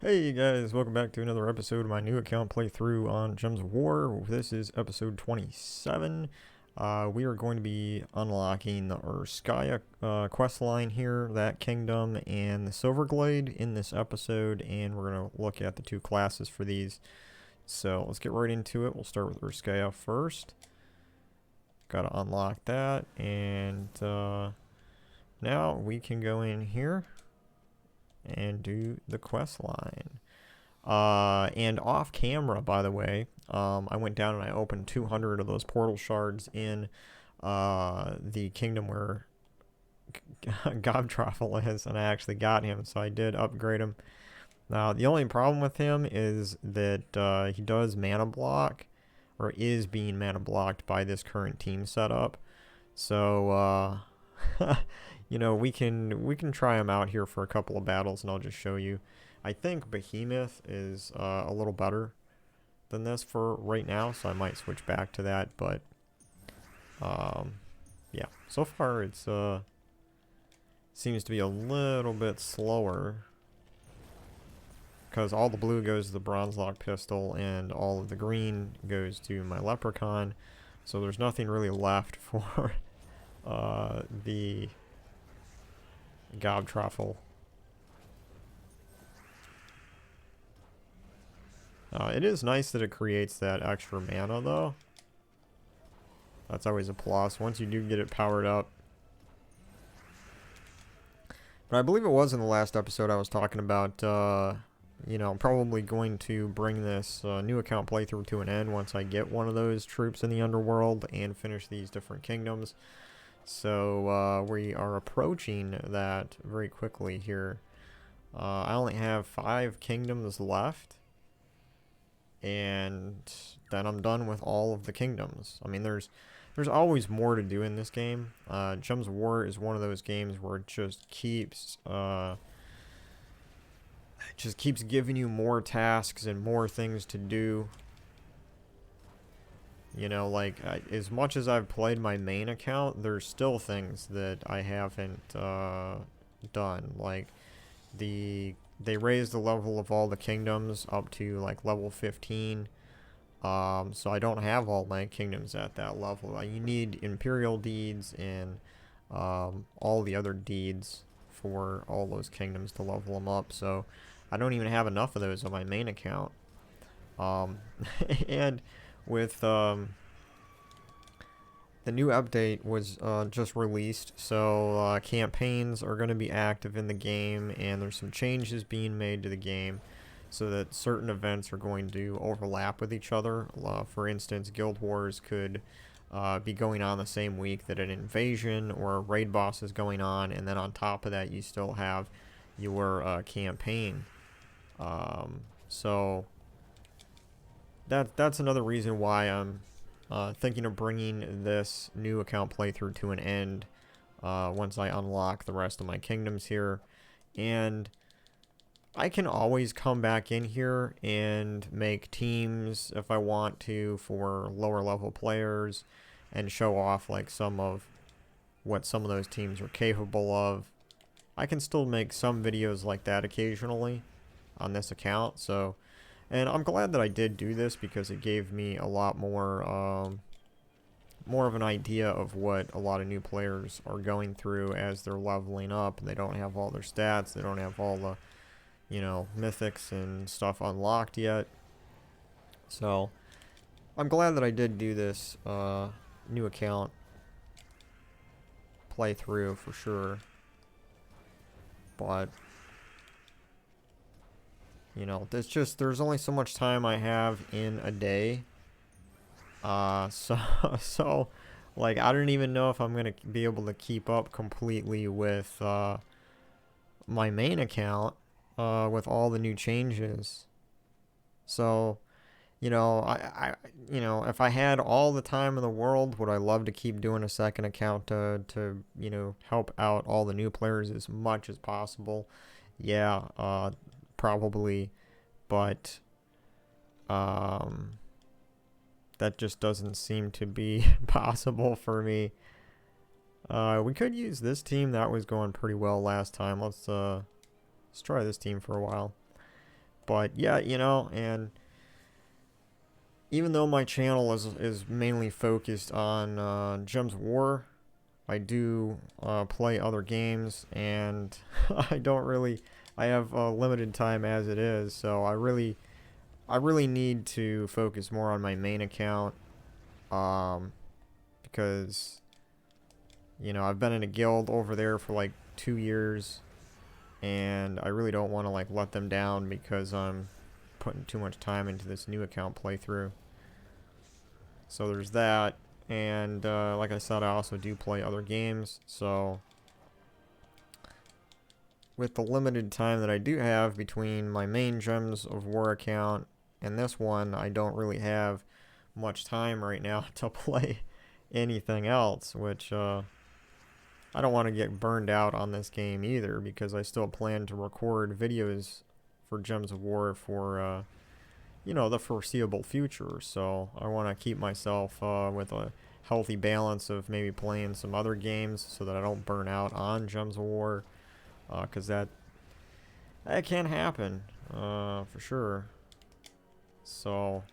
Hey guys, welcome back to another episode of my new account playthrough on Gems of War. This is episode 27. We are going to be unlocking the Urskaya quest line here, that kingdom, and the Silverglade in this episode, and we're going to look at the two classes for these. So let's get right into it. We'll start with Urskaya first. Got to unlock that, and now we can go in here and do the quest line. And off camera, by the way, I went down and I opened 200 of those portal shards in the kingdom where Gobtroffle is, and I actually got him, so I did upgrade him. Now, the only problem with him is that he does mana block, or is being mana blocked by this current team setup. So, we can try him out here for a couple of battles, and I'll just show you. I think Behemoth is a little better than this for right now, so I might switch back to that. But yeah, so far it's seems to be a little bit slower because all the blue goes to the bronze lock pistol and all of the green goes to my leprechaun. So there's nothing really left for the Gobtroffle. It is nice that it creates that extra mana, though. That's always a plus once you do get it powered up. But I believe it was in the last episode I was talking about, probably going to bring this new account playthrough to an end once I get one of those troops in the Underworld and finish these different kingdoms. So we are approaching that very quickly here. I only have 5 kingdoms left. And then I'm done with all of the kingdoms. I mean, there's always more to do in this game. Gems of War is one of those games where it just keeps giving you more tasks and more things to do. As much as I've played my main account, there's still things that I haven't done. Like they raised the level of all the kingdoms up to like level 15. So I don't have all my kingdoms at that level. You need Imperial deeds and all the other deeds for all those kingdoms to level them up. So I don't even have enough of those on my main account. And with the new update was just released, so campaigns are going to be active in the game, and there's some changes being made to the game so that certain events are going to overlap with each other. For instance, Guild Wars could be going on the same week that an invasion or a raid boss is going on, and then on top of that you still have your campaign. So that's another reason why I'm thinking of bringing this new account playthrough to an end once I unlock the rest of my kingdoms here. And I can always come back in here and make teams if I want to for lower level players and show off like some of what some of those teams are capable of. I can still make some videos like that occasionally on this account, so... And I'm glad that I did do this because it gave me a lot more, more of an idea of what a lot of new players are going through as they're leveling up. And they don't have all their stats. They don't have all the, mythics and stuff unlocked yet. So I'm glad that I did do this new account playthrough for sure. But... there's only so much time I have in a day. So, like, I don't even know if I'm going to be able to keep up completely with, my main account, with all the new changes. So, if I had all the time in the world, would I love to keep doing a second account to help out all the new players as much as possible? Yeah, probably, but that just doesn't seem to be possible for me. We could use this team. That was going pretty well last time. Let's try this team for a while. But yeah, you know, and even though my channel is mainly focused on Gems of War, I do play other games, and I have limited time as it is, so I really need to focus more on my main account, because, you know, I've been in a guild over there for like 2 years, and I really don't want to like let them down because I'm putting too much time into this new account playthrough. So there's that, and like I said, I also do play other games, so with the limited time that I do have between my main Gems of War account and this one, I don't really have much time right now to play anything else, which I don't want to get burned out on this game either, because I still plan to record videos for Gems of War for, you know, the foreseeable future. So I want to keep myself with a healthy balance of maybe playing some other games so that I don't burn out on Gems of War, because that can happen, for sure. So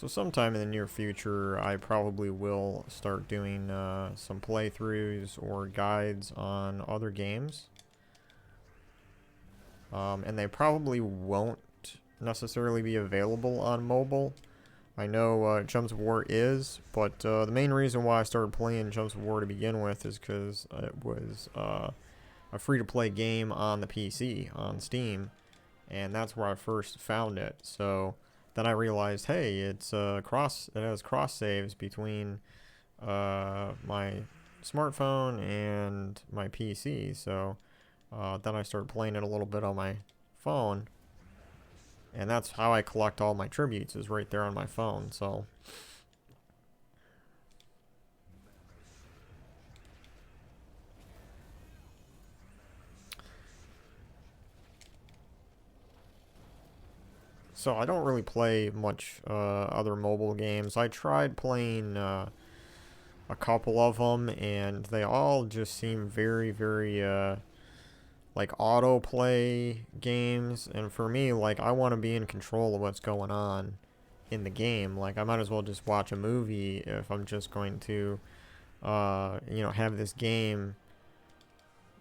sometime in the near future, I probably will start doing some playthroughs or guides on other games. And they probably won't necessarily be available on mobile. I know Gems of War is, but the main reason why I started playing Gems of War to begin with is because it was a free-to-play game on the PC, on Steam, and that's where I first found it. So then I realized, hey, it has cross saves between my smartphone and my PC. So then I started playing it a little bit on my phone, and that's how I collect all my tributes, is right there on my phone. So I don't really play much other mobile games. I tried playing a couple of them, and they all just seem very, very like autoplay games. And for me, like, I want to be in control of what's going on in the game. Like, I might as well just watch a movie if I'm just going to, you know, have this game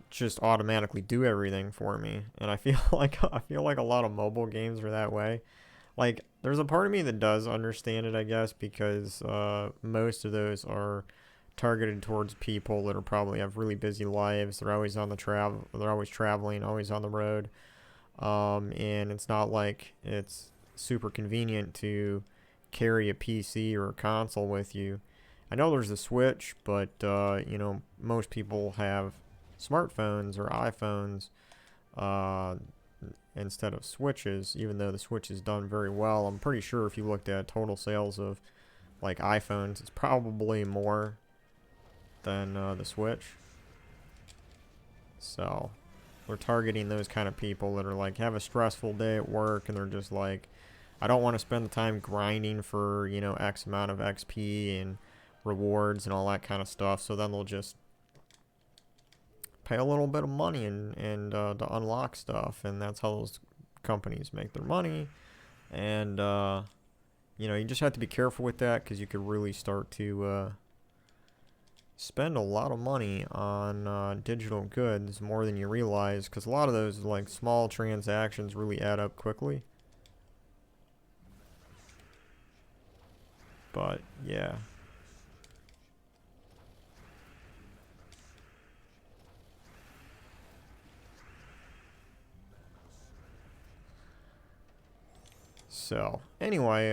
just automatically do everything for me. And I feel like a lot of mobile games are that way. Like, there's a part of me that does understand it, I guess, because most of those are targeted towards people that are probably have really busy lives. They're always on the they're always traveling, always on the road. And it's not like it's super convenient to carry a PC or a console with you. I know there's a Switch, but you know, most people have smartphones or iPhones instead of Switches, even though the Switch has done very well. I'm pretty sure if you looked at total sales of like iPhones, it's probably more than the Switch. So we're targeting those kind of people that are like, have a stressful day at work, and they're just like, I don't want to spend the time grinding for, you know, X amount of XP and rewards and all that kind of stuff. So then they'll just pay a little bit of money and to unlock stuff, and that's how those companies make their money. And you know, you just have to be careful with that, because you could really start to spend a lot of money on digital goods, more than you realize, because a lot of those like small transactions really add up quickly. But yeah. So anyway,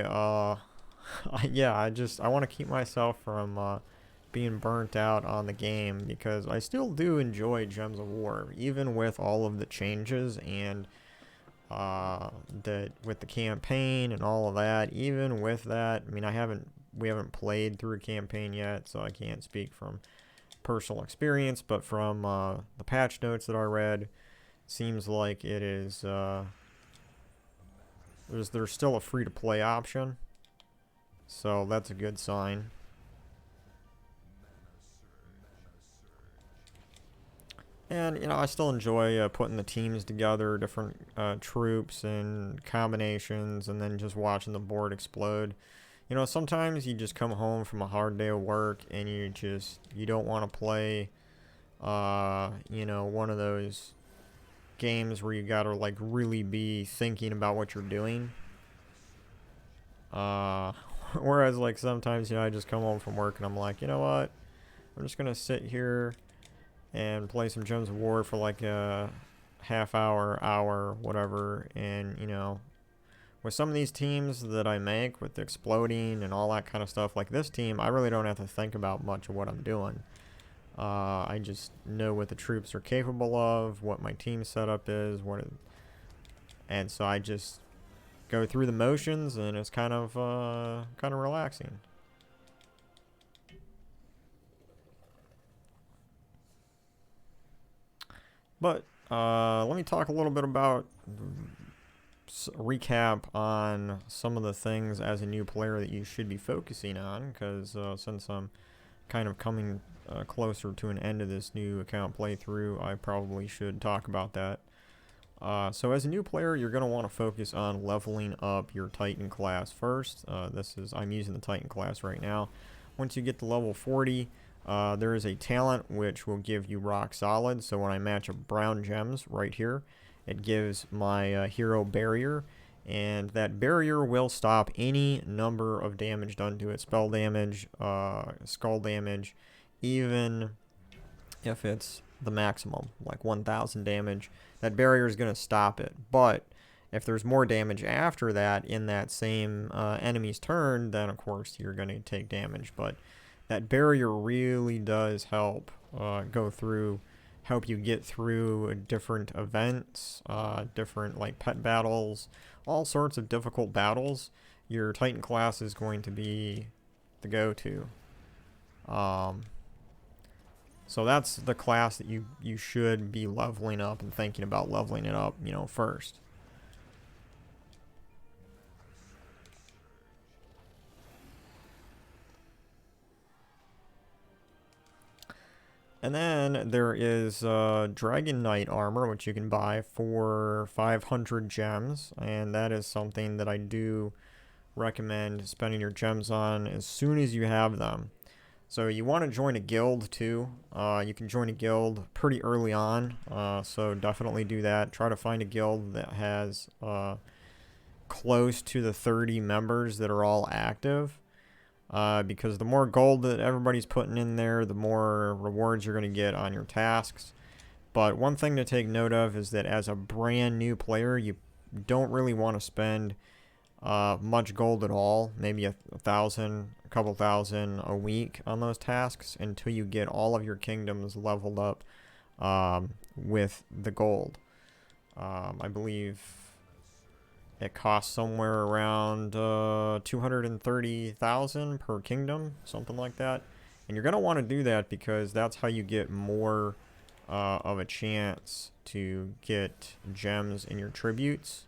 yeah, I want to keep myself from being burnt out on the game, because I still do enjoy Gems of War, even with all of the changes and with the campaign and all of that. Even with that, I mean, we haven't played through a campaign yet, so I can't speak from personal experience, but from the patch notes that I read, seems like it is there's still a free-to-play option, so that's a good sign. And, you know, I still enjoy putting the teams together, different troops and combinations, and then just watching the board explode. You know, sometimes you just come home from a hard day of work and you don't want to play, you know, one of those games where you gotta, like, really be thinking about what you're doing. Uh, Whereas, like, sometimes, you know, I just come home from work and I'm like, you know what? I'm just gonna sit here and play some Gems of War for like a half hour, whatever. And, you know, with some of these teams that I make with exploding and all that kind of stuff, like this team, I really don't have to think about much of what I'm doing. I just know what the troops are capable of, what my team setup is, and so I just go through the motions, and it's kind of relaxing. But let me talk a little bit about recap on some of the things as a new player that you should be focusing on, because since I'm kind of coming closer to an end of this new account playthrough, I probably should talk about that. So as a new player, you're going to want to focus on leveling up your Titan class first. I'm using the Titan class right now. Once you get to level 40, there is a talent which will give you rock solid. So when I match up brown gems right here, it gives my hero barrier, and that barrier will stop any number of damage done to it. Spell damage, skull damage, even if it's the maximum, like 1000 damage, that barrier is going to stop it. But if there's more damage after that in that same enemy's turn, then of course you're going to take damage. But that barrier really does help help you get through different events, different like pet battles, all sorts of difficult battles. Your Titan class is going to be the go-to. So that's the class that you should be leveling up and thinking about leveling it up, you know, first. And then there is Dragon Knight armor, which you can buy for 500 gems, and that is something that I do recommend spending your gems on as soon as you have them. So you want to join a guild too. You can join a guild pretty early on, so definitely do that. Try to find a guild that has close to the 30 members that are all active, because the more gold that everybody's putting in there, the more rewards you're going to get on your tasks. But one thing to take note of is that as a brand new player, you don't really want to spend much gold at all, maybe a couple thousand a week on those tasks until you get all of your kingdoms leveled up with the gold. I believe it costs somewhere around 230,000 per kingdom, something like that. And you're going to want to do that because that's how you get more of a chance to get gems in your tributes.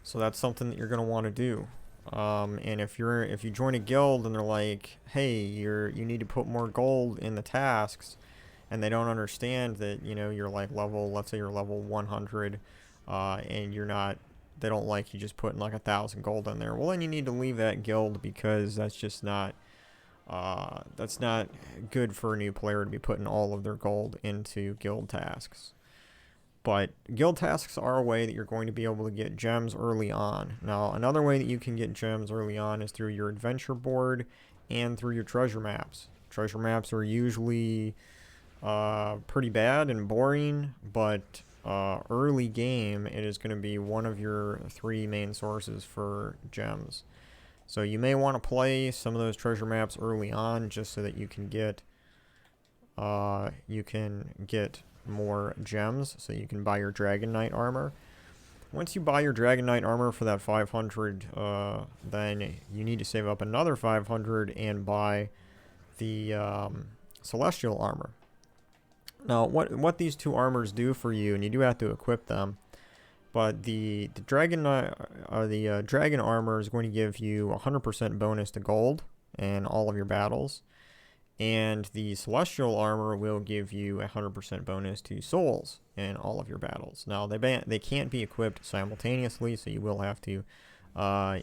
So that's something that you're going to want to do. And if you join a guild and they're like, hey, you need to put more gold in the tasks, and they don't understand that, you know, you're like let's say you're level 100, and they don't like you just putting like 1,000 gold in there. Well, then you need to leave that guild, because that's just not good for a new player to be putting all of their gold into guild tasks. But guild tasks are a way that you're going to be able to get gems early on. Now, another way that you can get gems early on is through your adventure board and through your treasure maps. Treasure maps are usually pretty bad and boring, but early game, it is going to be one of your 3 main sources for gems. So you may want to play some of those treasure maps early on just so that you can get more gems, so you can buy your Dragon Knight armor. Once you buy your Dragon Knight armor for that 500, then you need to save up another 500 and buy the Celestial armor. Now, what these 2 armors do for you, and you do have to equip them, but the Dragon armor is going to give you 100% bonus to gold in all of your battles. And the Celestial Armor will give you a 100% bonus to souls in all of your battles. Now, they can't be equipped simultaneously, so you will have to,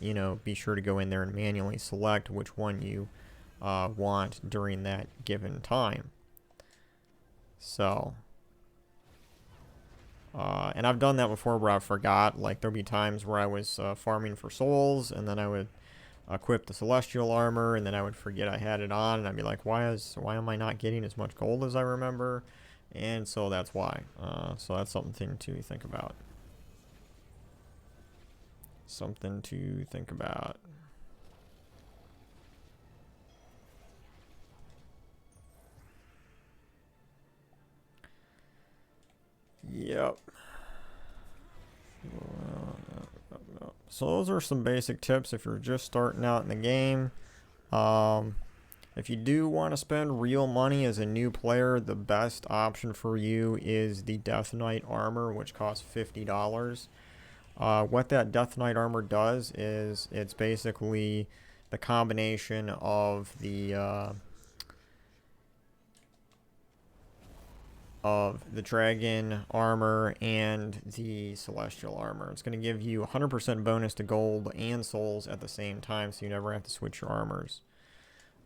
you know, be sure to go in there and manually select which one you want during that given time. So, and I've done that before where I forgot. Like, there'll be times where I was farming for souls, and then I would equip the Celestial Armor, and then I would forget I had it on, and I'd be like, why am I not getting as much gold as I remember? And so that's why. So that's something to think about. Something to think about. Yep. So those are some basic tips if you're just starting out in the game. If you do want to spend real money as a new player, the best option for you is the Death Knight armor, which costs $50. What that Death Knight armor does is it's basically the combination of the dragon armor and the celestial armor. It's going to give you 100% bonus to gold and souls at the same time, so you never have to switch your armors.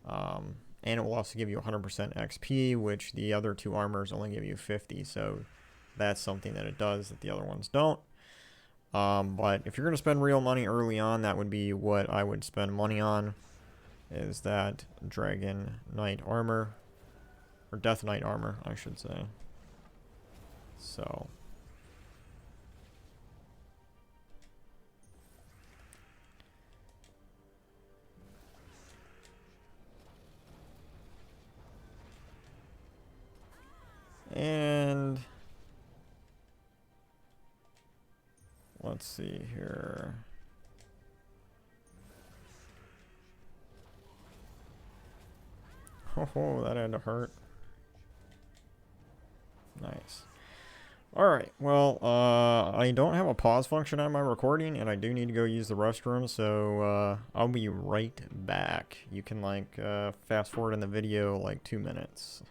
And it will also give you 100% XP, which the other two armors only give you 50, so that's something that it does that the other ones don't. But if you're going to spend real money early on, that would be what I would spend money on, is that Dragon Knight armor, or Death Knight armor, I should say. So... And let's see here. Oh, that had to hurt. Nice. Alright, well, I don't have a pause function on my recording, and I do need to go use the restroom, so I'll be right back. You can, like, fast forward in the video, like, 2 minutes.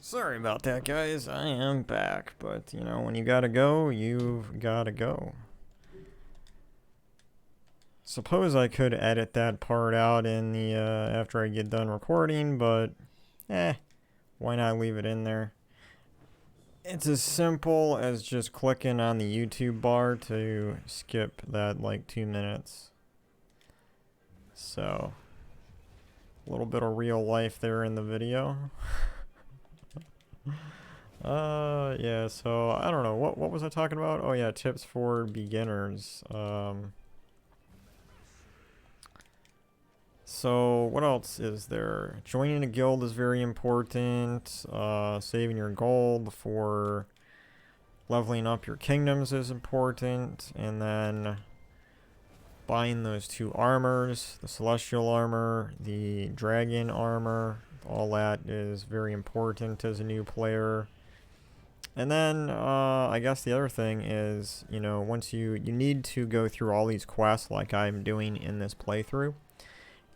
Sorry about that, guys. I am back, but, you know, when you gotta go, you've gotta go. Suppose I could edit that part out in the, after I get done recording, but, why not leave it in there? It's as simple as just clicking on the YouTube bar to skip that, like, 2 minutes. So, a little bit of real life there in the video. Yeah, so I don't know, what was I talking about? Oh yeah, tips for beginners. So what else is there? Joining a guild is very important. Saving your gold for leveling up your kingdoms is important. And then buying those 2 armors, the celestial armor, the dragon armor, all that is very important as a new player. And then I guess the other thing is, you know, once you need to go through all these quests like I'm doing in this playthrough.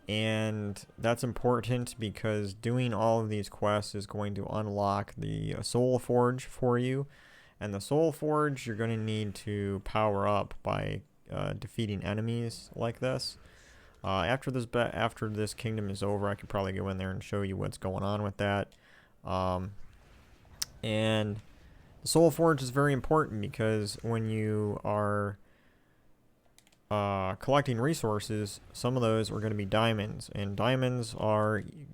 And that's important because doing all of these quests is going to unlock the Soul Forge for you. And the Soul Forge you're going to need to power up by defeating enemies like this. After this kingdom is over, I could probably go in there and show you what's going on with that. And the Soul Forge is very important because when you are collecting resources, some of those are going to be diamonds, and diamonds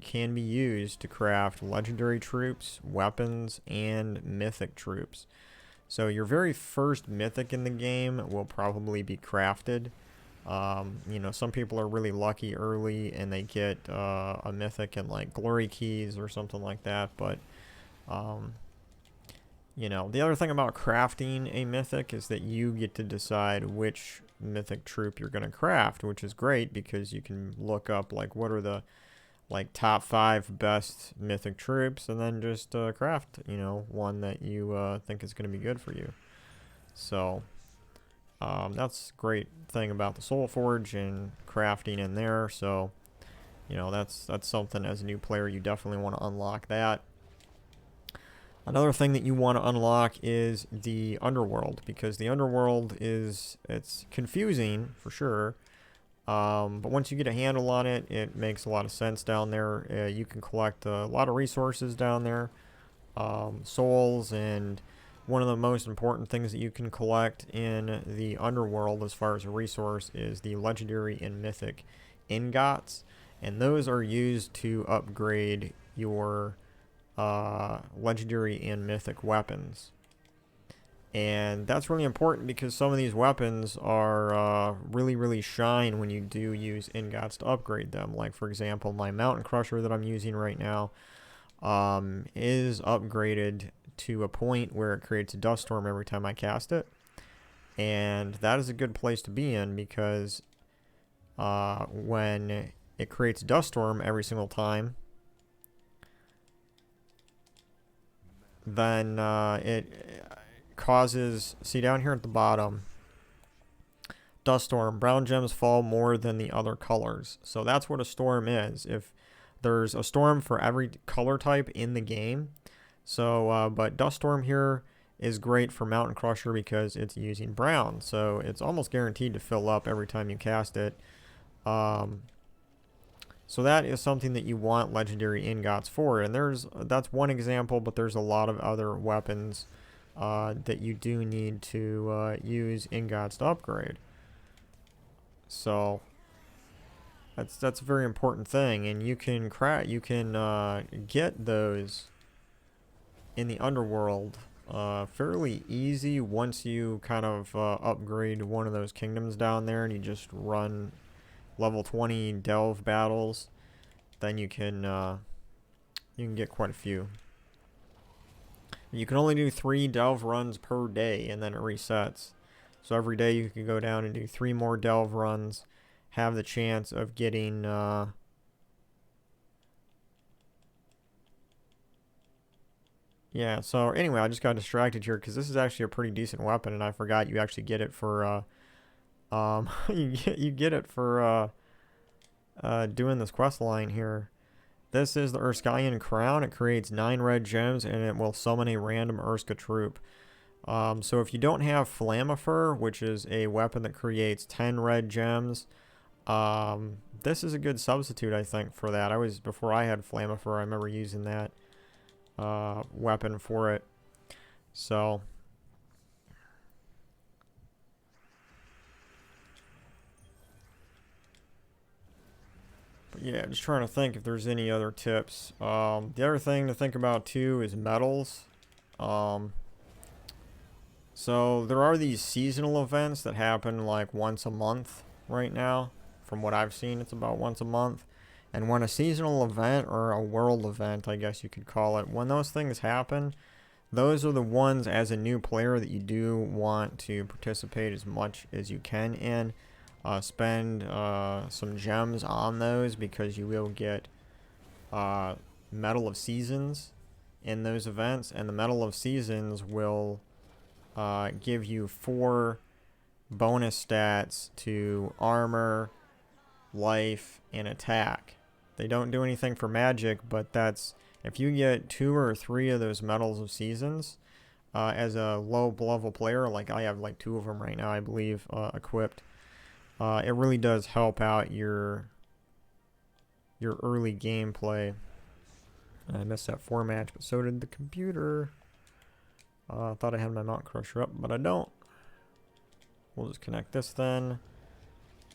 can be used to craft legendary troops, weapons, and mythic troops. So your very first mythic in the game will probably be crafted. You know, some people are really lucky early and they get a mythic and like glory keys or something like that, but you know, the other thing about crafting a mythic is that you get to decide which mythic troop you're going to craft, which is great because you can look up like what are the like top 5 best mythic troops and then just craft, you know, one that you think is going to be good for you. So that's a great thing about the Soul Forge and crafting in there. So, you know, that's something as a new player you definitely want to unlock that. Another thing that you want to unlock is the Underworld, because the Underworld it's confusing for sure, but once you get a handle on it, it makes a lot of sense down there. You can collect a lot of resources down there, souls, and one of the most important things that you can collect in the Underworld as far as a resource is the legendary and mythic ingots, and those are used to upgrade your legendary and mythic weapons. And that's really important because some of these weapons are really shine when you do use ingots to upgrade them. Like, for example, my Mountain Crusher that I'm using right now is upgraded to a point where it creates a dust storm every time I cast it. And that is a good place to be in because when it creates a dust storm every single time, then it causes, see down here at the bottom, dust storm, brown gems fall more than the other colors. So that's what a storm is. If there's a storm for every color type in the game. So, but dust storm here is great for Mountain Crusher because it's using brown. So it's almost guaranteed to fill up every time you cast it. So that is something that you want legendary ingots for, and that's one example, but there's a lot of other weapons that you do need to use ingots to upgrade. So that's a very important thing, and you can get those in the Underworld fairly easy once you kind of upgrade one of those kingdoms down there, and you just run level 20 delve battles. Then you can get quite a few. You can only do 3 delve runs per day, and then it resets. So every day you can go down and do 3 more delve runs, have the chance of getting yeah, so anyway, I just got distracted here because this is actually a pretty decent weapon, and I forgot you actually get it for you get it for doing this quest line here. This is the Urskaya crown. It creates 9 red gems, and it will summon a random Urska troop. So if you don't have Flammifer, which is a weapon that creates 10 red gems, this is a good substitute, I think, for that. Before I had Flammifer, I remember using that weapon for it. So but yeah, just trying to think if there's any other tips. The other thing to think about too is metals. So there are these seasonal events that happen like once a month right now. From what I've seen, it's about once a month. And when a seasonal event, or a world event, I guess you could call it, when those things happen, those are the ones as a new player that you do want to participate as much as you can in. Spend some gems on those, because you will get Medal of Seasons in those events, and the Medal of Seasons will give you 4 bonus stats to armor, life, and attack. They don't do anything for magic, but that's, if you get 2 or 3 of those Medals of Seasons as a low level player, like I have like 2 of them right now, I believe, equipped, it really does help out your early gameplay. I missed that 4 match, but so did the computer. I thought I had my Mount Crusher up, but I don't. We'll just connect this then. And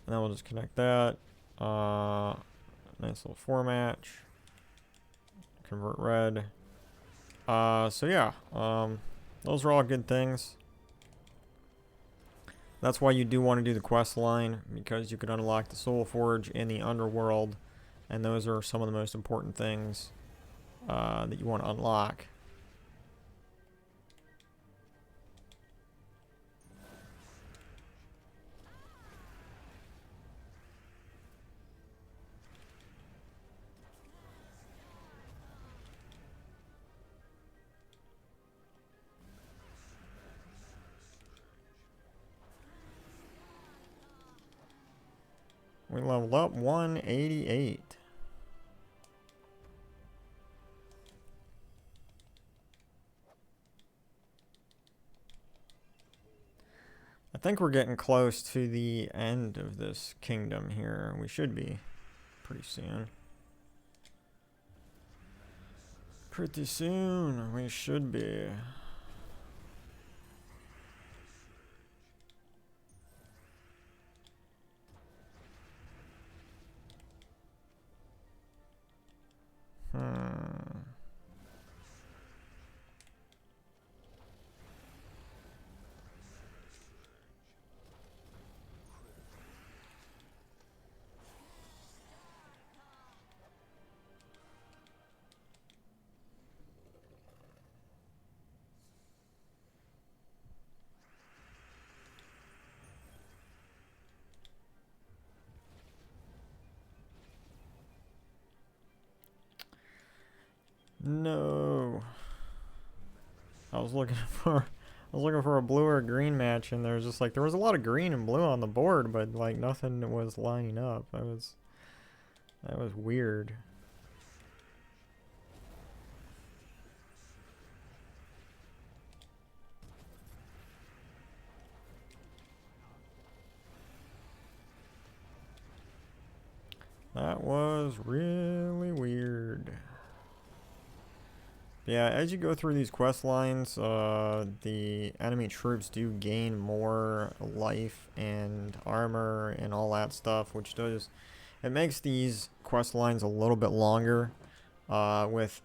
then we'll just connect that. Nice little 4 match. Convert red. So yeah, those are all good things. That's why you do want to do the quest line, because you could unlock the Soul Forge in the Underworld, and those are some of the most important things that you want to unlock. We leveled up 188. I think we're getting close to the end of this kingdom here. We should be pretty soon. Pretty soon, we should be. No. I was looking for a blue or green match, and there was a lot of green and blue on the board, but like nothing was lining up. That was weird. That was really weird. Yeah, as you go through these quest lines, the enemy troops do gain more life and armor and all that stuff, which it makes these quest lines a little bit longer. With,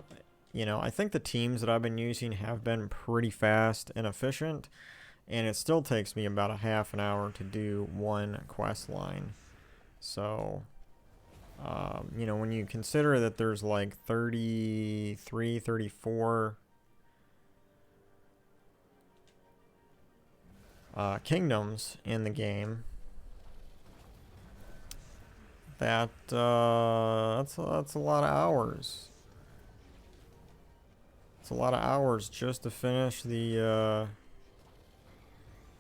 I think the teams that I've been using have been pretty fast and efficient, and it still takes me about a half an hour to do one quest line. So, when you consider that there's like 33, 34 kingdoms in the game, that's a lot of hours. It's a lot of hours just to finish the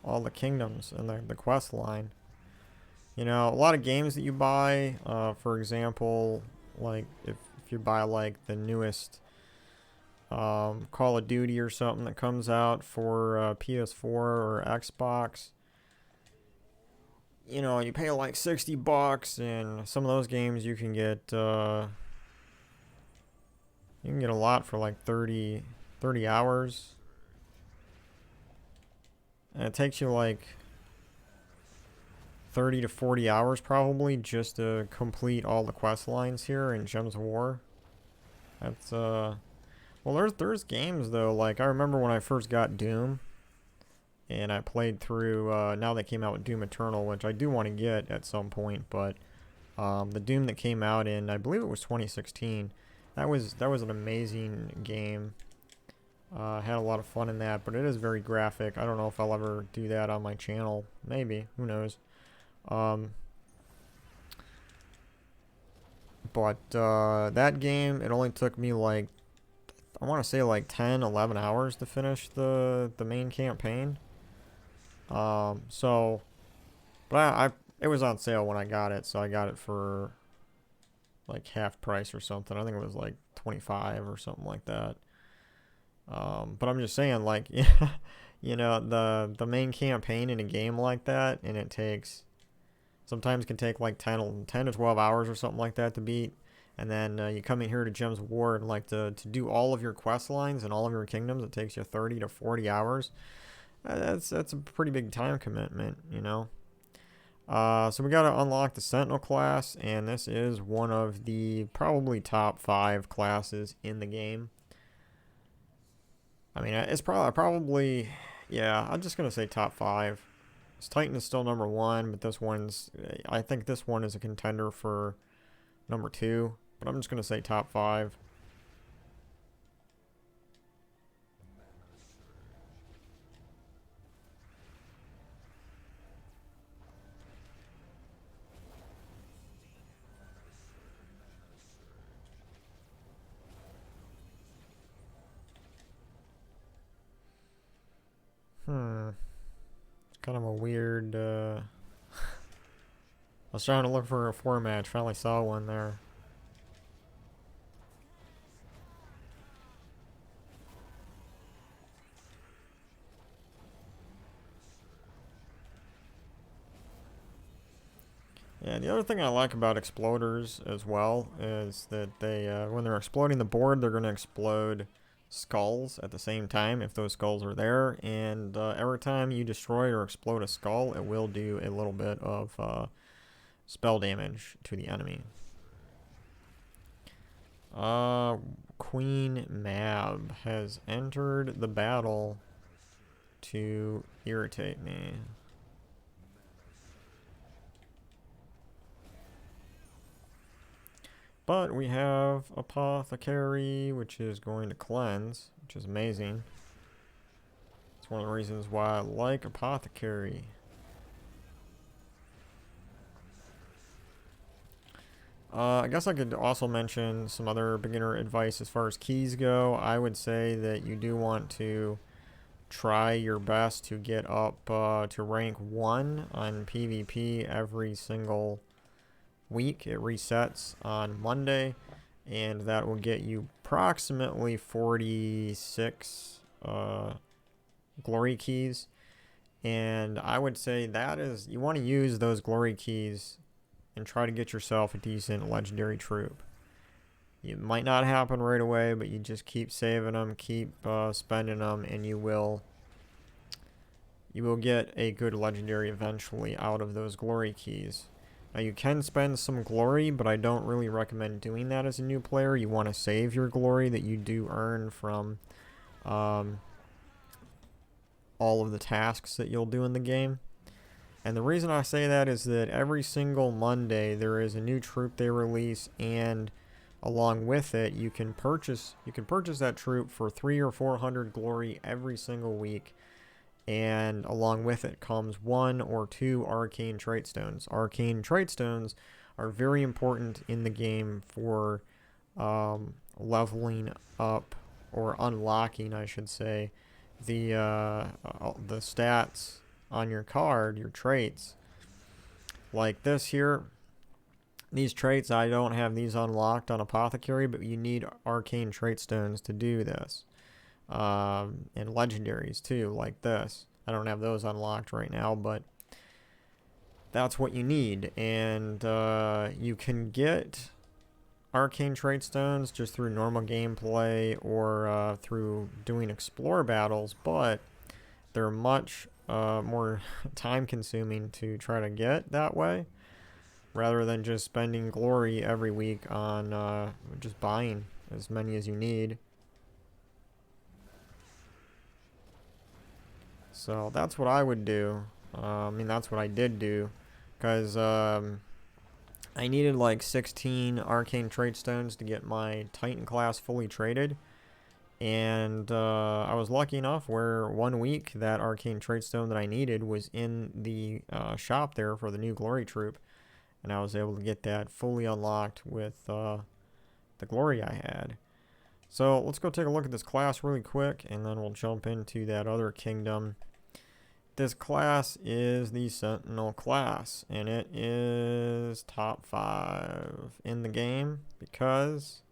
all the kingdoms and the quest line. A lot of games that you buy, for example, like if you buy like the newest Call of Duty or something that comes out for PS4 or Xbox, you pay like $60, and some of those games you can get a lot for like 30 hours, and it takes you like 30 to 40 hours probably just to complete all the quest lines here in Gems of War. That's well, there's games though, like I remember when I first got Doom and I played through now they came out with Doom Eternal, which I do want to get at some point, but The Doom that came out in, I believe it was 2016. That was an amazing game. Had a lot of fun in that, but it is very graphic. I don't know if I'll ever do that on my channel. Maybe, who knows. But that game, it only took me like, I want to say like 10, 11 hours to finish the main campaign. So, but it was on sale when I got it, so I got it for like half price or something. I think it was like 25 or something like that. But I'm just saying, like, you know, the main campaign in a game like that, and it takes, sometimes can take like 10 to 12 hours or something like that to beat. And then you come in here to Gems of War and like to do all of your quest lines and all of your kingdoms, it takes you 30 to 40 hours. That's a pretty big time commitment, you know. So we got to unlock the Sentinel class, and this is one of the probably top 5 classes in the game. I mean, it's probably, yeah, I'm just going to say top 5. Titan is still number 1, but I think this one is a contender for number 2, but I'm just going to say top 5. It's kind of a weird, I was trying to look for a 4 match, finally saw one there. Yeah, the other thing I like about exploders as well is that they, when they're exploding the board, they're going to explode skulls at the same time if those skulls are there, and every time you destroy or explode a skull, it will do a little bit of spell damage to the enemy. Queen Mab has entered the battle to irritate me. But we have Apothecary, which is going to cleanse, which is amazing. It's one of the reasons why I like Apothecary. I guess I could also mention some other beginner advice as far as keys go. I would say that you do want to try your best to get up to rank 1 on PvP every single week. It resets on Monday, and that will get you approximately 46 glory keys. And I would say that is, you want to use those glory keys and try to get yourself a decent legendary troop. It might not happen right away, but you just keep saving them, keep spending them, and you will get a good legendary eventually out of those glory keys. Now, you can spend some glory, but I don't really recommend doing that as a new player. You want to save your glory that you do earn from all of the tasks that you'll do in the game. And the reason I say that is that every single Monday there is a new troop they release, and along with it you can purchase that troop for 300 or 400 glory every single week. And along with it comes 1 or 2 arcane trait stones. Arcane trait stones are very important in the game for leveling up, or unlocking, I should say, the stats on your card, your traits. Like this here, these traits, I don't have these unlocked on Apothecary, but you need arcane trait stones to do this. And legendaries too, like this. I don't have those unlocked right now, but that's what you need. And you can get arcane trait stones just through normal gameplay or through doing explore battles, but they're much more time consuming to try to get that way, rather than just spending glory every week on just buying as many as you need. So that's what I would do. I mean, that's what I did do, because I needed like 16 Arcane Trade Stones to get my Titan class fully traded. And I was lucky enough where 1 week that Arcane Trade Stone that I needed was in the shop there for the new Glory Troop. And I was able to get that fully unlocked with the glory I had. So let's go take a look at this class really quick, and then we'll jump into that other kingdom. This class is the Sentinel Class, and it is top 5 in the game because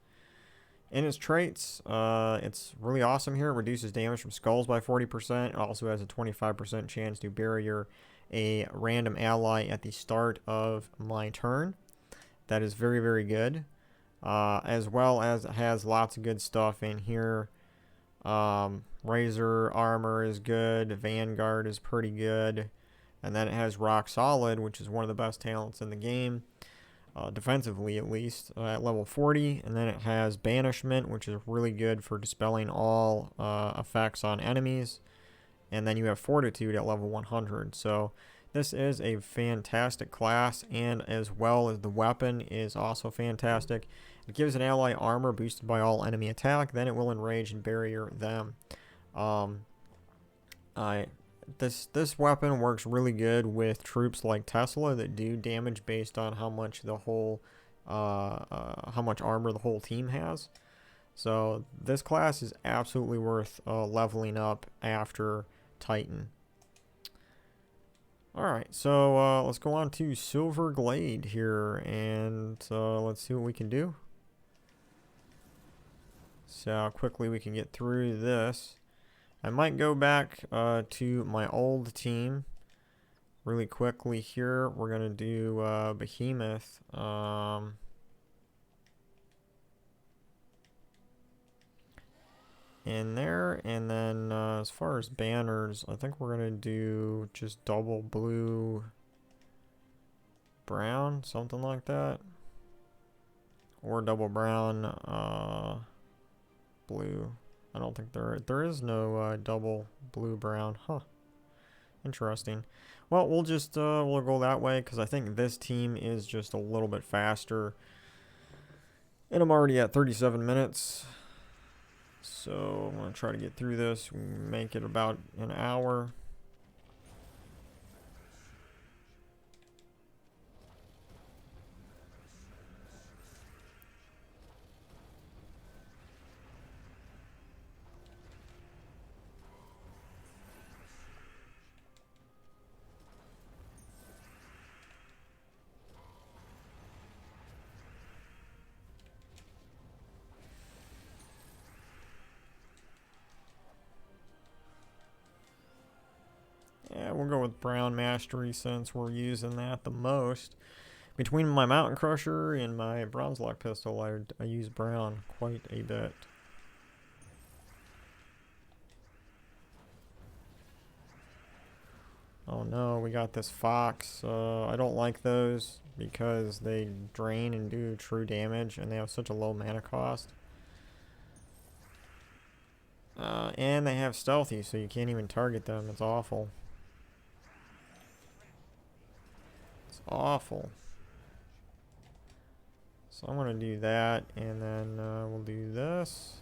in its traits, it's really awesome here. It reduces damage from skulls by 40%. It also has a 25% chance to barrier a random ally at the start of my turn. That is very, very good. As well as it has lots of good stuff in here. Razor armor is good. Vanguard is pretty good. And then it has Rock Solid, which is one of the best talents in the game. Defensively, at least, at level 40. And then it has Banishment, which is really good for dispelling all effects on enemies. And then you have Fortitude at level 100. So this is a fantastic class, and as well as the weapon is also fantastic. It gives an ally armor boosted by all enemy attack, then it will enrage and barrier them. This weapon works really good with troops like Tesla that do damage based on how much the whole how much armor the whole team has. So this class is absolutely worth leveling up after Titan. Alright, so let's go on to Silverglade here, and let's see what we can do. So how quickly we can get through this. I might go back to my old team really quickly here. We're going to do Behemoth. In there, and then as far as banners, I think we're gonna do just double blue brown, something like that, or double brown blue. I don't think there is no double blue brown. Huh, interesting. Well, we'll just we'll go that way because I think this team is just a little bit faster, and I'm already at 37 minutes. So I'm going to try to get through this, make it about an hour. Yeah, we'll go with Brown Mastery since we're using that the most. Between my Mountain Crusher and my Bronze Lock Pistol, I use Brown quite a bit. Oh no, we got this Fox. I don't like those because they drain and do true damage, and they have such a low mana cost. And they have Stealthy, so you can't even target them. It's awful. Awful. So I'm going to do that, and then we'll do this,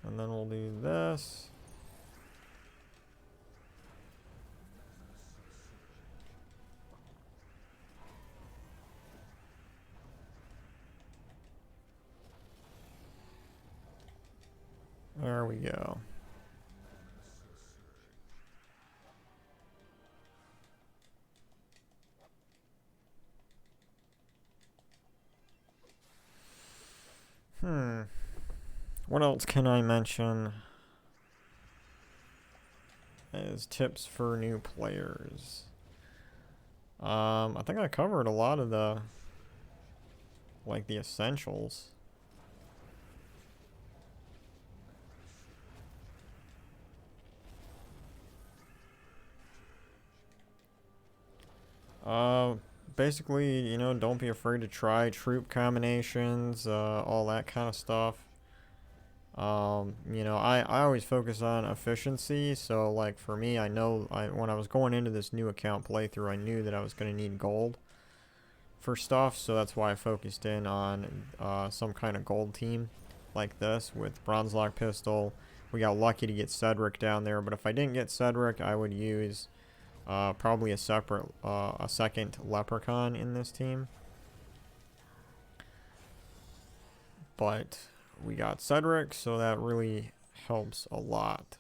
and then we'll do this. There we go. What else can I mention as tips for new players? I think I covered a lot of the essentials. Basically, you know, don't be afraid to try troop combinations, all that kind of stuff. You know, I always focus on efficiency, so like for me, I know when I was going into this new account playthrough, I knew that I was going to need gold for stuff, so that's why I focused in on some kind of gold team like this with Bronze Lock Pistol. We got lucky to get Cedric down there, but if I didn't get Cedric, I would use probably a second Leprechaun in this team. But we got Cedric, so that really helps a lot.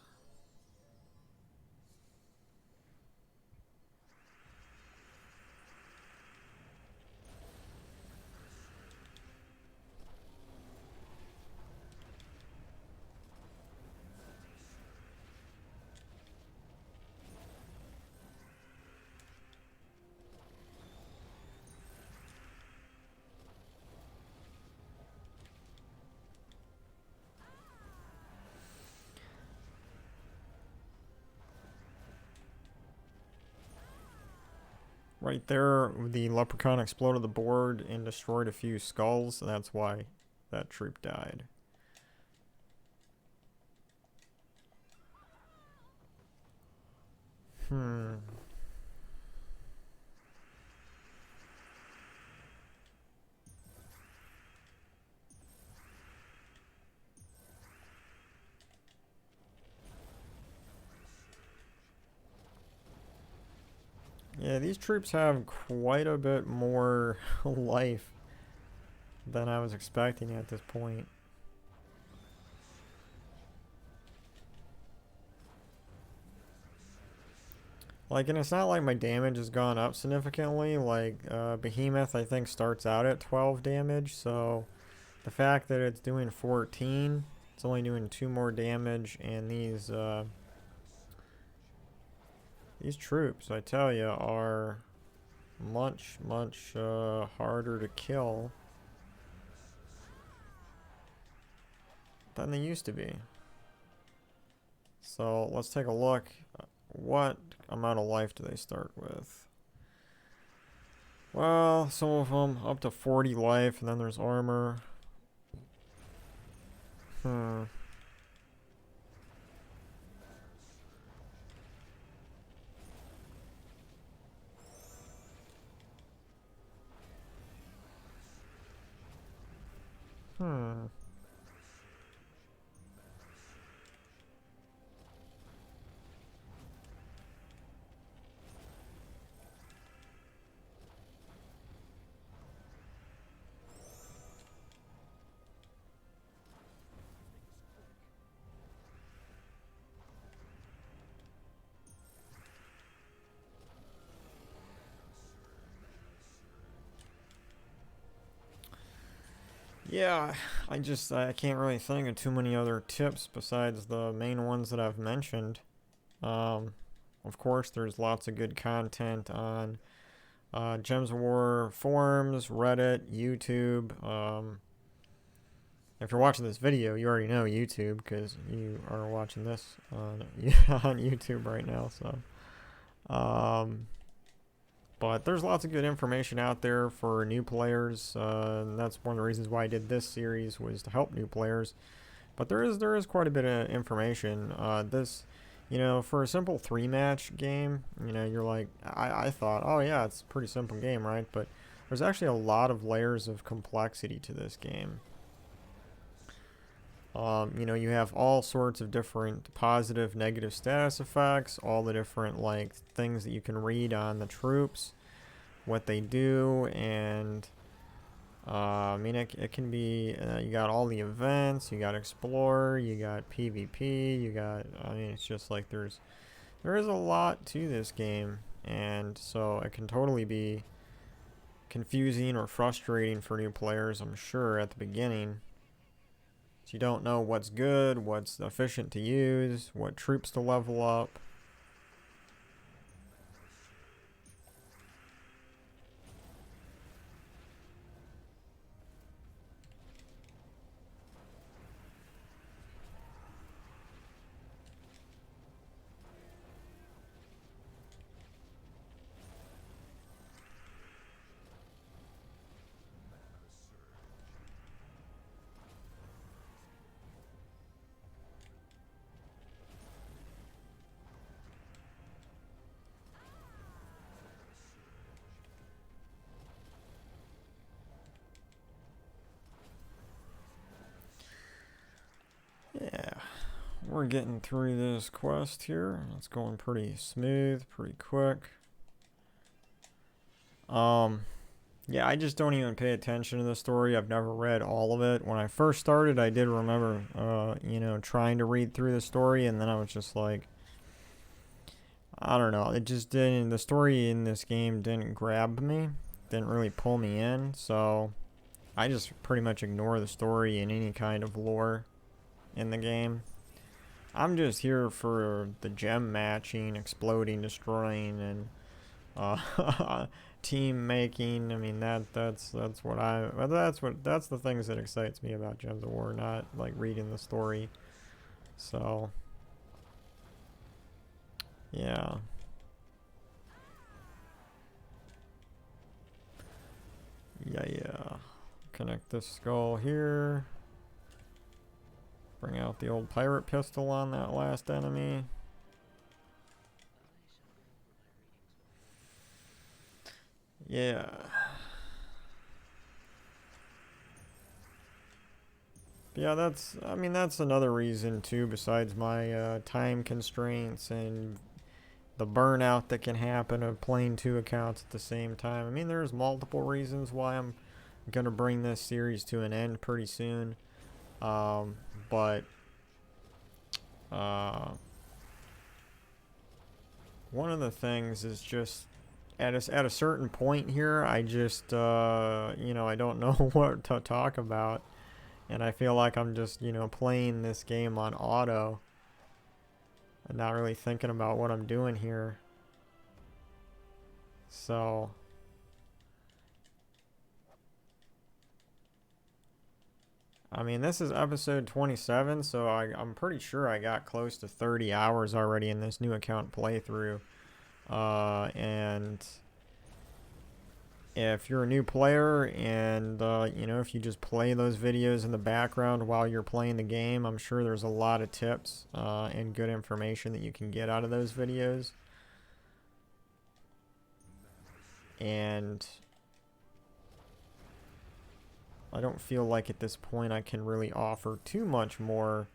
Right there, the Leprechaun exploded the board and destroyed a few skulls. So that's why that troop died. Yeah, these troops have quite a bit more life than I was expecting at this point. Like, and it's not like my damage has gone up significantly. Like, Behemoth, I think, starts out at 12 damage, so the fact that it's doing 14, it's only doing 2 more damage, and these troops, I tell you, are much harder to kill than they used to be. So let's take a look. What amount of life do they start with? Well, some of them up to 40 life, and then there's armor. Hmm. Yeah, I can't really think of too many other tips besides the main ones that I've mentioned. Of course, there's lots of good content on Gems of War forums, Reddit, YouTube. If you're watching this video, you already know YouTube because you are watching this on, on YouTube right now. So, but there's lots of good information out there for new players. And that's one of the reasons why I did this series, was to help new players. But there is quite a bit of information. For a simple 3-match game, you're like, I thought, oh yeah, it's a pretty simple game, right? But there's actually a lot of layers of complexity to this game. You have all sorts of different positive, negative status effects, all the different things that you can read on the troops, what they do, and it can be, you got all the events, you got Explore, you got PvP, it's just like there is a lot to this game, and so it can totally be confusing or frustrating for new players, I'm sure, at the beginning. You don't know what's good, what's efficient to use, what troops to level up. we're getting through this quest here. It's going pretty smooth, pretty quick. Yeah, I just don't even pay attention to the story. I've never read all of it. When I first started, I did remember, you know, trying to read through the story, and then I was just like, I don't know. It just didn't, the story in this game didn't grab me, didn't really pull me in, so I just pretty much ignore the story and any kind of lore in the game. I'm just here for the gem matching, exploding, destroying, and team making. I mean, that's what that's the things that excites me about Gems of War, not like reading the story. So yeah. Yeah. Connect this skull here. Bring out the old pirate pistol on that last enemy. Yeah. Yeah, I mean, that's another reason too, besides my time constraints and the burnout that can happen of playing two accounts at the same time. I mean, there's multiple reasons why I'm going to bring this series to an end pretty soon. But one of the things is just at a certain point here, I just, you know, I don't know what to talk about. And I feel like I'm just, you know, playing this game on auto and not really thinking about what I'm doing here. So I mean, this is episode 27, so I'm pretty sure I got close to 30 hours already in this new account playthrough. And if you're a new player and, you know, if you just play those videos in the background while you're playing the game, I'm sure there's a lot of tips and good information that you can get out of those videos. And I don't feel like at this point I can really offer too much more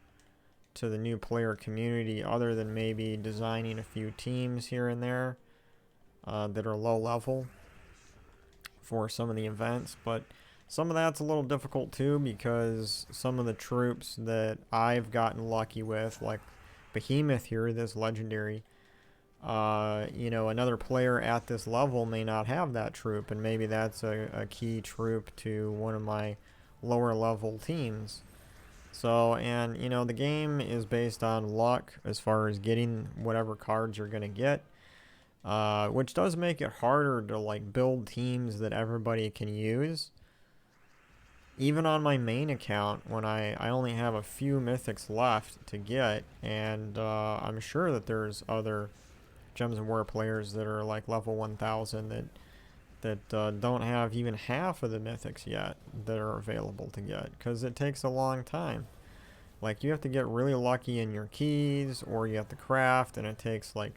to the new player community other than maybe designing a few teams here and there that are low level for some of the events. But some of that's a little difficult too, because some of the troops that I've gotten lucky with, like Behemoth here, this legendary, you know, another player at this level may not have that troop, and maybe that's a key troop to one of my lower level teams. So, and you know, the game is based on luck as far as getting whatever cards you're gonna get, which does make it harder to like build teams that everybody can use. Even on my main account, when I only have a few mythics left to get, and I'm sure that there's other Gems of War players that are like level 1000 that don't have even half of the mythics yet that are available to get, because it takes a long time. Like, you have to get really lucky in your keys, or you have to craft, and it takes like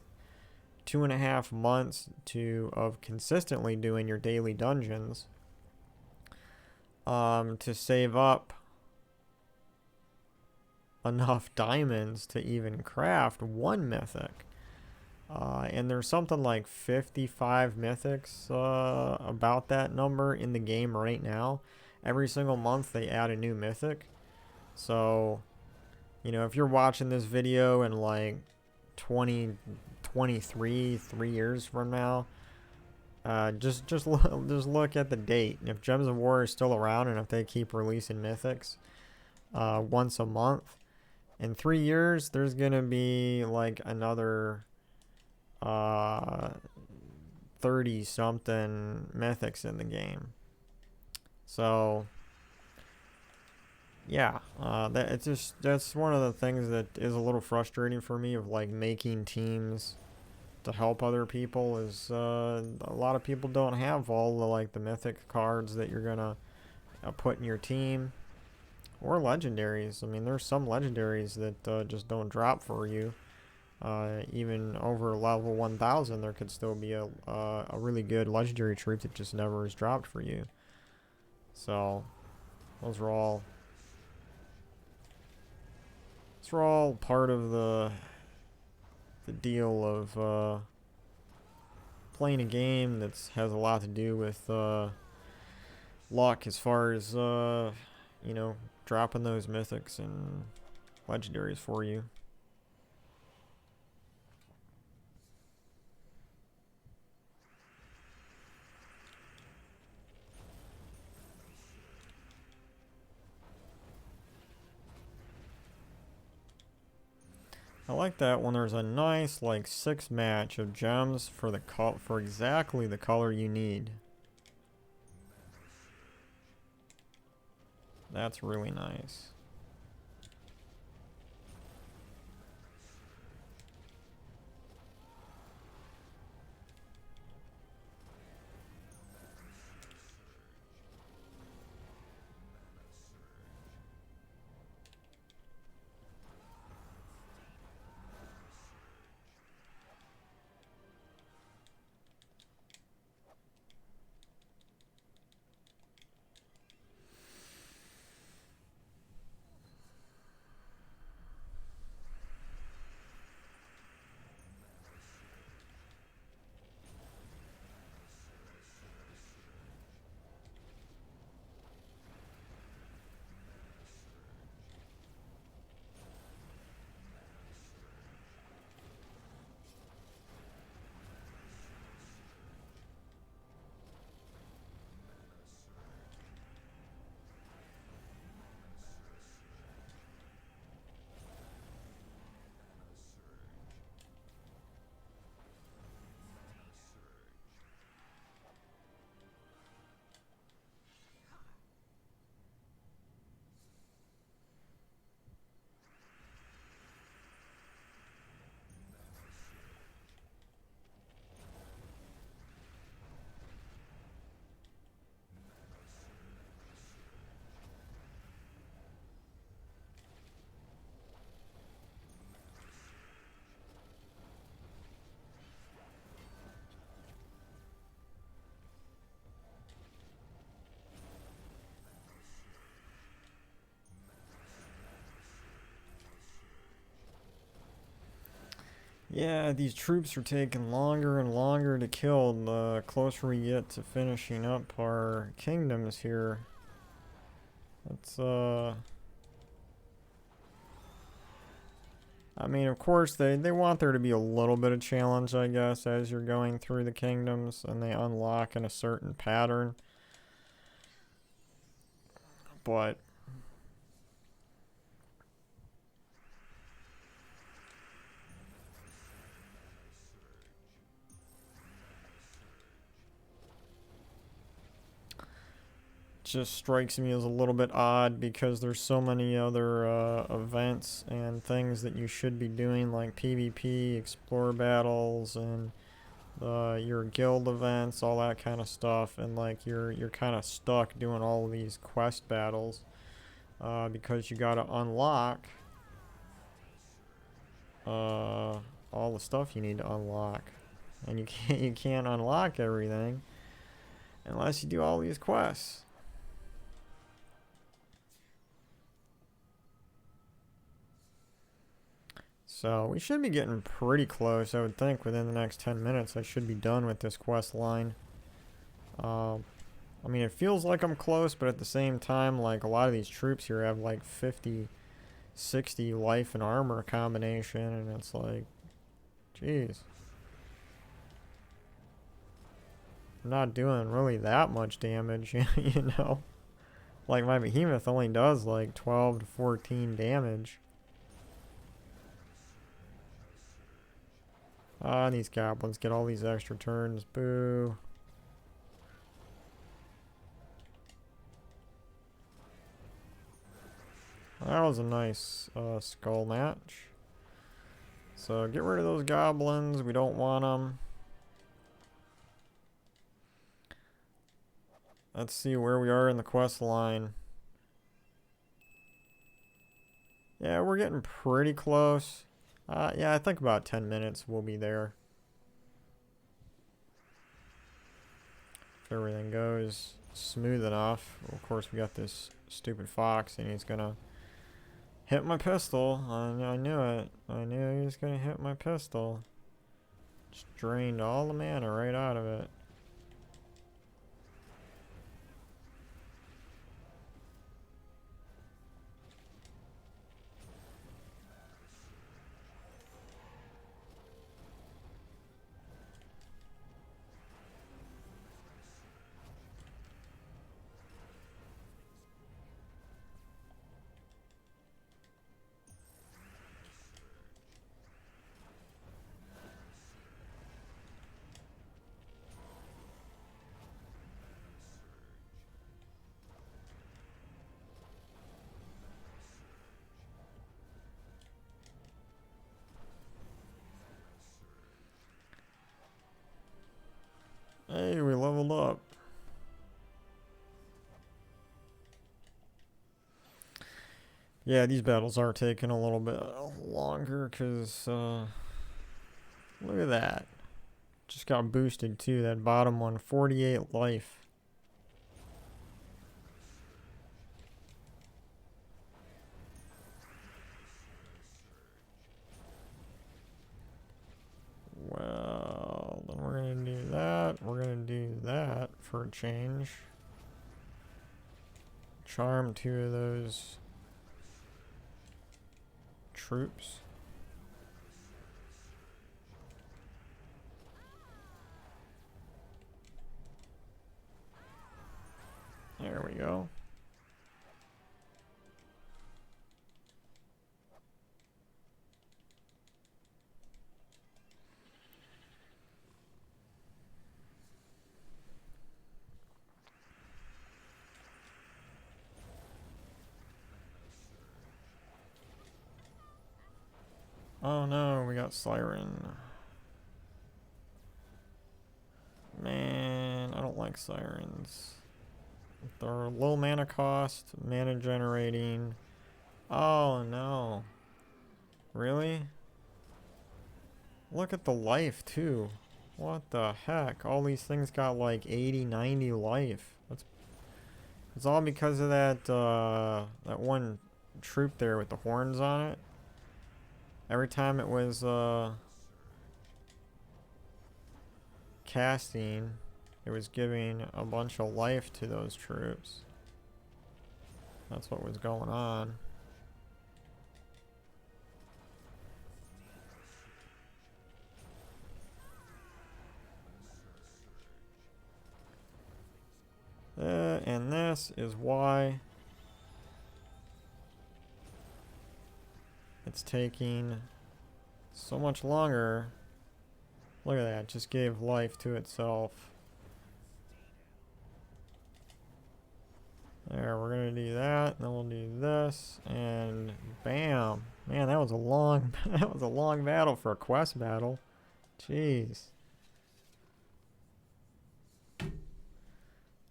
2.5 months of consistently doing your daily dungeons to save up enough diamonds to even craft one mythic. And there's something like 55 mythics about that number in the game right now. Every single month they add a new mythic. So, you know, if you're watching this video in like 2023, 3 years from now, just look at the date. If Gems of War is still around and if they keep releasing mythics once a month, in 3 years there's gonna be like another 30 something mythics in the game. So yeah, that's one of the things that is a little frustrating for me, of like making teams to help other people, is a lot of people don't have all the like the mythic cards that you're gonna put in your team, or legendaries. I mean, there's some legendaries that just don't drop for you. Even over level 1000, there could still be a really good legendary troop that just never is dropped for you. So those are all These are all part of the deal of playing a game that has a lot to do with luck as far as you know, dropping those mythics and legendaries for you. I like that when there's a nice like 6 match of gems for the for exactly the color you need. That's really nice. Yeah, these troops are taking longer and longer to kill the closer we get to finishing up our kingdoms here. It's I mean, of course, they want there to be a little bit of challenge, I guess, as you're going through the kingdoms and they unlock in a certain pattern. But just strikes me as a little bit odd because there's so many other events and things that you should be doing, like PvP, explore battles, and your guild events, all that kind of stuff, and like you're kind of stuck doing all of these quest battles because you got to unlock all the stuff you need to unlock, and you can't unlock everything unless you do all these quests. So we should be getting pretty close, I would think. Within the next 10 minutes, I should be done with this quest line. I mean, it feels like I'm close, but at the same time, like, a lot of these troops here have, like, 50, 60 life and armor combination, and it's like, jeez. I'm not doing really that much damage, you know? Like, my behemoth only does, like, 12 to 14 damage. Ah, these goblins get all these extra turns. Boo. That was a nice skull match. So get rid of those goblins. We don't want them. Let's see where we are in the quest line. Yeah, we're getting pretty close. Yeah, I think about 10 minutes we'll be there. If everything goes smooth enough. Of course, we got this stupid fox, and he's gonna Hit my pistol. I knew it. I knew he was gonna hit my pistol. Just drained all the mana right out of it. Hey, we leveled up. Yeah, these battles are taking a little bit longer because, look at that. Just got boosted too, that bottom one, 48 life. Well, then we're gonna do that. We're gonna do that for a change. Charm 2 of those troops. There we go. Oh no, we got Siren. Man, I don't like Sirens. They're low mana cost, mana generating. Oh no. Really? Look at the life too. What the heck? All these things got like 80, 90 life. It's all because of that that one troop there with the horns on it. Every time it was casting, it was giving a bunch of life to those troops. That's what was going on. And this is why it's taking so much longer. Look at that, just gave life to itself. There, we're gonna do that, and then we'll do this, and bam. Man, that was a long that was a long battle for a quest battle. Jeez.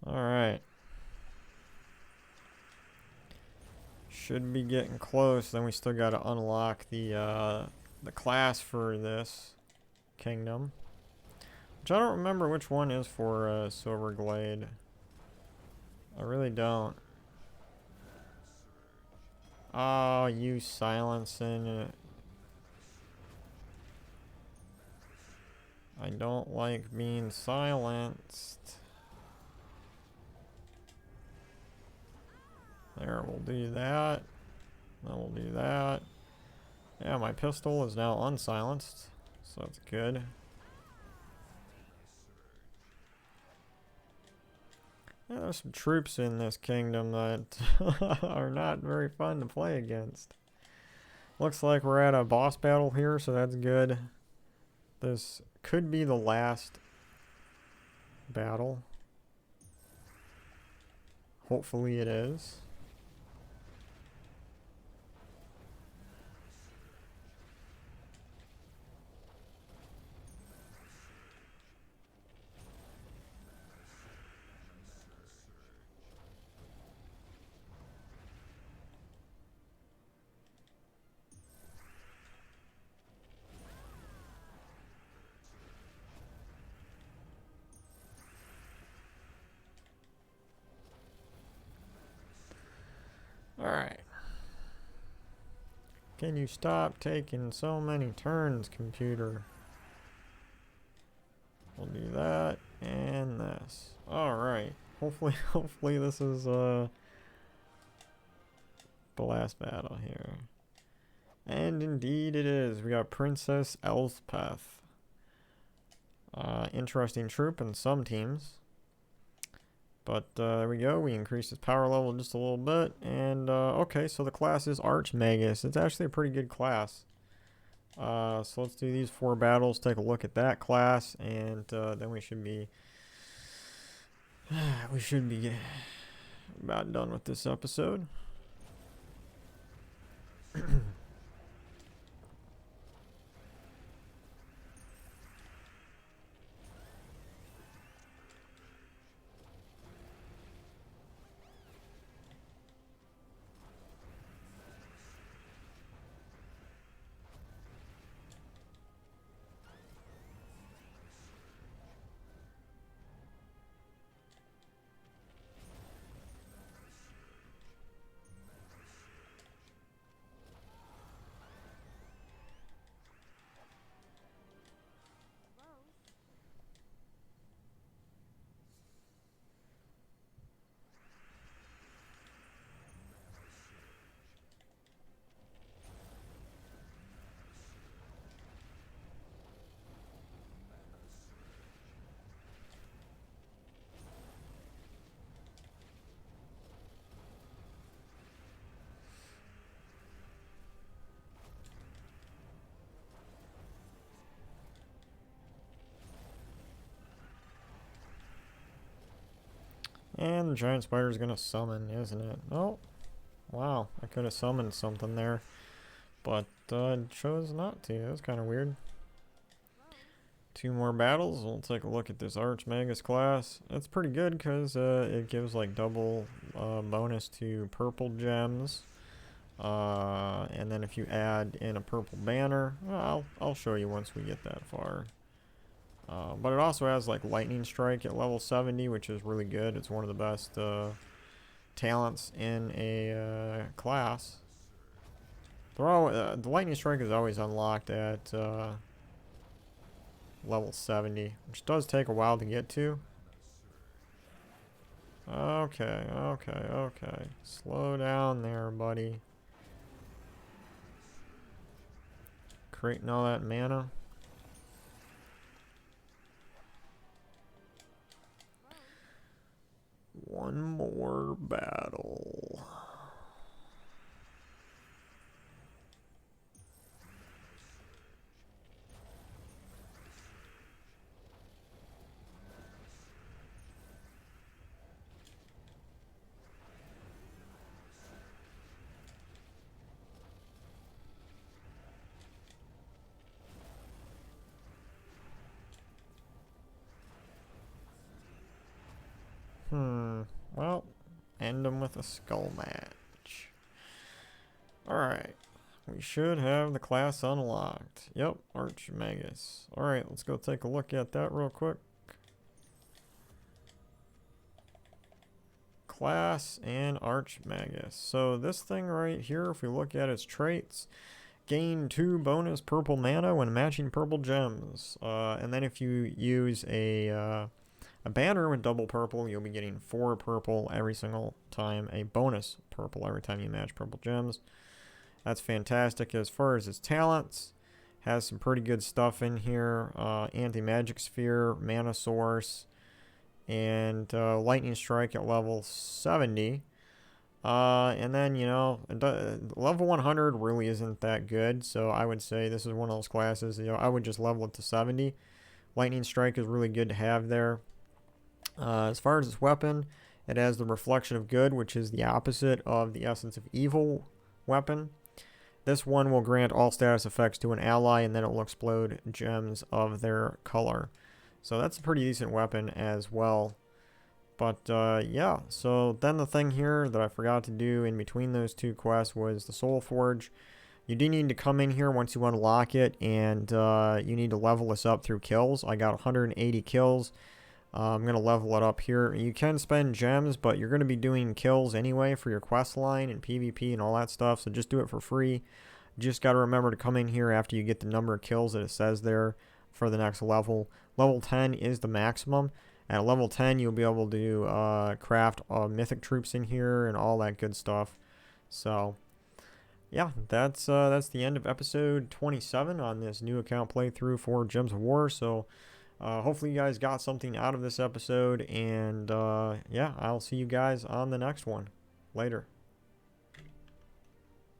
Alright. Should be getting close. Then we still gotta unlock the class for this kingdom. Which I don't remember which one is for Silverglade. I really don't. Oh, you silencing it. I don't like being silenced. There, we'll do that. Then we'll do that. Yeah, my pistol is now unsilenced, so that's good. Yeah, there's some troops in this kingdom that are not very fun to play against. Looks like we're at a boss battle here, so that's good. This could be the last battle. Hopefully it is. Can you stop taking so many turns, computer? We'll do that and this. Alright. Hopefully this is the last battle here. And indeed it is. We got Princess Elspeth. Interesting troop in some teams. But there we go. We increased his power level just a little bit. And okay, so the class is Archmagus. It's actually a pretty good class. So let's do these 4 battles. Take a look at that class, and then we should be about done with this episode. And the giant spider is going to summon, isn't it? Oh, wow. I could have summoned something there. But chose not to. That's kind of weird. 2 more battles. We'll take a look at this Archmagus class. It's pretty good because it gives like double bonus to purple gems. And then if you add in a purple banner, well, I'll show you once we get that far. But it also has like lightning strike at level 70, which is really good. It's one of the best talents in a class. The lightning strike is always unlocked at level 70, which does take a while to get to. Okay. Slow down there, buddy. Creating all that mana. One more battle. Well, end them with a skull match. Alright. We should have the class unlocked. Yep, Archmagus. Alright, let's go take a look at that real quick. Class and Archmagus. So this thing right here, if we look at its traits, gain 2 bonus purple mana when matching purple gems. And then if you use a banner with double purple, you'll be getting 4 purple every single time, a bonus purple every time you match purple gems. That's fantastic. As far as its talents, has some pretty good stuff in here. Anti-magic sphere, mana source, and lightning strike at level 70. And then, you know, level 100 really isn't that good, so I would say this is one of those classes, you know, I would just level it to 70. Lightning strike is really good to have there. As far as its weapon, it has the Reflection of Good, which is the opposite of the Essence of Evil weapon. This one will grant all status effects to an ally, and then it will explode gems of their color. So that's a pretty decent weapon as well. But yeah, so then the thing here that I forgot to do in between those 2 quests was the Soul Forge. You do need to come in here once you unlock it, and you need to level this up through kills. I got 180 kills. I'm going to level it up here. You can spend gems, but you're going to be doing kills anyway for your quest line and PvP and all that stuff, so just do it for free. Just got to remember to come in here after you get the number of kills that it says there for the next level. Level 10 is the maximum. At level 10, you'll be able to craft mythic troops in here and all that good stuff. So, yeah, that's the end of episode 27 on this new account playthrough for Gems of War. So, hopefully you guys got something out of this episode. And, yeah, I'll see you guys on the next one. Later.